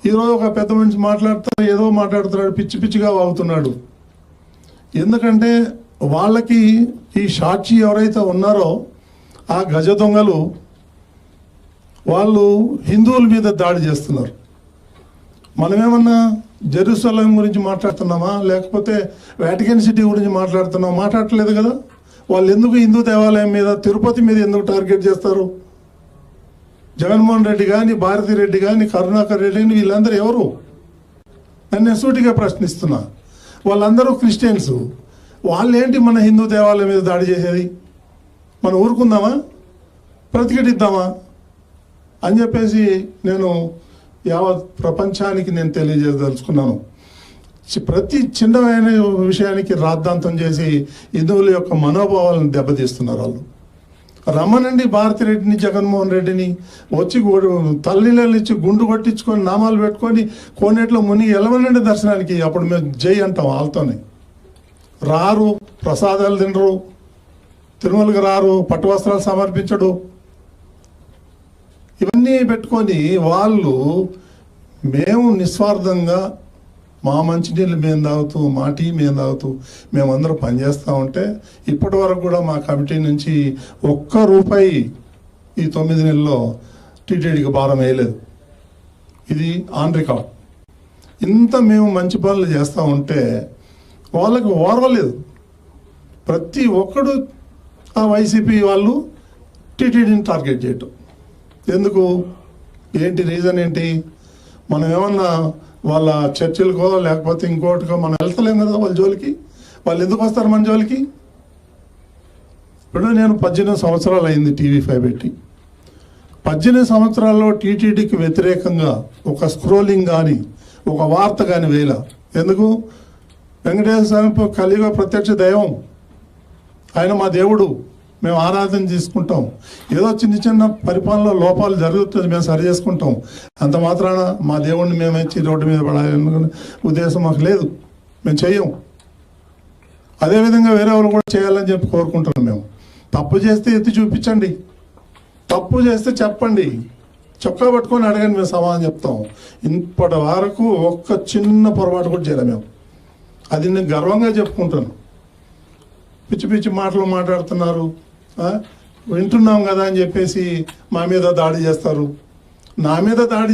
ఈరోజు ఒక పెద్ద మనిషి మాట్లాడుతాడు, ఏదో మాట్లాడుతున్నాడు, పిచ్చి పిచ్చిగా వాగుతున్నాడు. ఎందుకంటే వాళ్ళకి ఈ సాక్షి ఎవరైతే ఉన్నారో ఆ గజ దొంగలు వాళ్ళు హిందువుల మీద దాడి చేస్తున్నారు. మనమేమన్నా జెరూసలేం గురించి మాట్లాడుతున్నామా, లేకపోతే వాటికన్ సిటీ గురించి మాట్లాడుతున్నామా? మాట్లాడట్లేదు కదా. వాళ్ళు ఎందుకు హిందూ దేవాలయం మీద, తిరుపతి మీద ఎందుకు టార్గెట్ చేస్తారు? జగన్మోహన్ రెడ్డి కానీ, భారతి రెడ్డి కానీ, కరుణాకర్ రెడ్డి కానీ వీళ్ళందరూ ఎవరు? నేను సూటిగా ప్రశ్నిస్తున్నా. వాళ్ళందరూ క్రిస్టియన్స్. వాళ్ళేంటి మన హిందూ దేవాలయం మీద దాడి చేసేది? మనం ఊరుకుందామా, ప్రతిఘటిద్దామా అని చెప్పేసి నేను యావత్ ప్రపంచానికి నేను తెలియజేయదలుచుకున్నాను. ప్రతి చిన్నమైన విషయానికి రాద్ధాంతం చేసి హిందువుల యొక్క మనోభావాలను దెబ్బతీస్తున్నారు వాళ్ళు. రమ్మనండి భారతి రెడ్డిని, జగన్మోహన్ రెడ్డిని, వచ్చి తల్లిళ్ళు ఇచ్చి గుండు కొట్టించుకొని నామాలు పెట్టుకొని కోనేట్లో మునిగి ఎలవనండి దర్శనానికి. అప్పుడు మేము జై అంటాం వాళ్ళతోనే. రారు, ప్రసాదాలు తినరు, తిరుమలకి రారు, పట్టు వస్త్రాలు సమర్పించడు. ఇవన్నీ పెట్టుకొని వాళ్ళు మేము నిస్వార్థంగా మా మంచినీళ్ళు మేము తాగుతూ, మా టీ మేము తాగుతూ మేమందరం పనిచేస్తూ ఉంటే ఇప్పటి వరకు కూడా మా కమిటీ నుంచి ₹1 ఈ 9 నెలల్లో టీటీడీకి భారం వేయలేదు. ఇది ఆన్ రికార్డ్. ఇంత మేము మంచి పనులు చేస్తూ ఉంటే వాళ్ళకి ఓర్వలేదు. ప్రతి ఒక్కడు ఆ వైసీపీ వాళ్ళు టీటీడీని టార్గెట్ చేయటం ఎందుకు? ఏంటి రీజన్ ఏంటి? మనం ఏమన్నా వాళ్ళ చర్చిలకో లేకపోతే ఇంకోటికో మనం వెళ్తలేం కదా వాళ్ళ జోలికి. వాళ్ళు ఎందుకు వస్తారు మన జోలికి? ఇప్పుడు నేను 18 సంవత్సరాలు అయింది టీవీ5 పెట్టి. 18 సంవత్సరాల్లో టీటీడీకి వ్యతిరేకంగా ఒక స్క్రోలింగ్ కానీ ఒక వార్త కానీ వేయలా. ఎందుకు? వెంకటేశ్వర స్వామి కలియుగ ప్రత్యక్ష దైవం, ఆయన మా దేవుడు, మేము ఆరాధన చేసుకుంటాం. ఏదో చిన్న చిన్న పరిపాలనలో లోపాలు జరుగుతుంది, మేము సరి చేసుకుంటాం. అంత మాత్రాన మా దేవుడిని మేము ఇచ్చి రోడ్డు మీద పడాలనుకునే ఉద్దేశం మాకు లేదు, మేము చెయ్యం. అదేవిధంగా వేరే వాళ్ళు కూడా చేయాలని చెప్పి కోరుకుంటున్నాం. మేము తప్పు చేస్తే ఎత్తి చూపించండి, తప్పు చేస్తే చెప్పండి, చొక్కా పట్టుకొని అడగండి, మేము సమాధానం చెప్తాం. ఇప్పటి వరకు ఒక్క చిన్న పొరపాటు కూడా చేయలేం మేము. అది నేను గర్వంగా చెప్పుకుంటాను. పిచ్చి పిచ్చి మాటలు మాట్లాడుతున్నారు, వింటున్నాం కదా అని చెప్పేసి మా మీద దాడి చేస్తారు. నా మీద దాడి